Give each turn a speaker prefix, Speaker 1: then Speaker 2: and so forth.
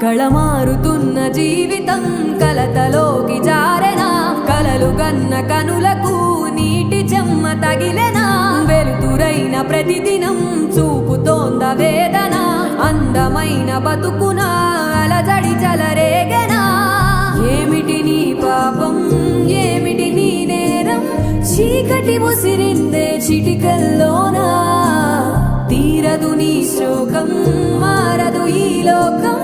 Speaker 1: కళమారుతున్న జీవితం కలతలోకి జారెనా కలలు గన్న కనులకు నీటి చెమ్మ తగిలెనా వెలుతురైన ప్రతిదినం చూపుతోంద వేదన అందమైన బతుకున అలజడి చలరేగెనా ఏమిటి నీ పాపం ఏమిటి నీ నేరం చీకటి ముసిరిందే చిటికల్లోనా తీరదు నీ శోకం మారదు ఈ లోకం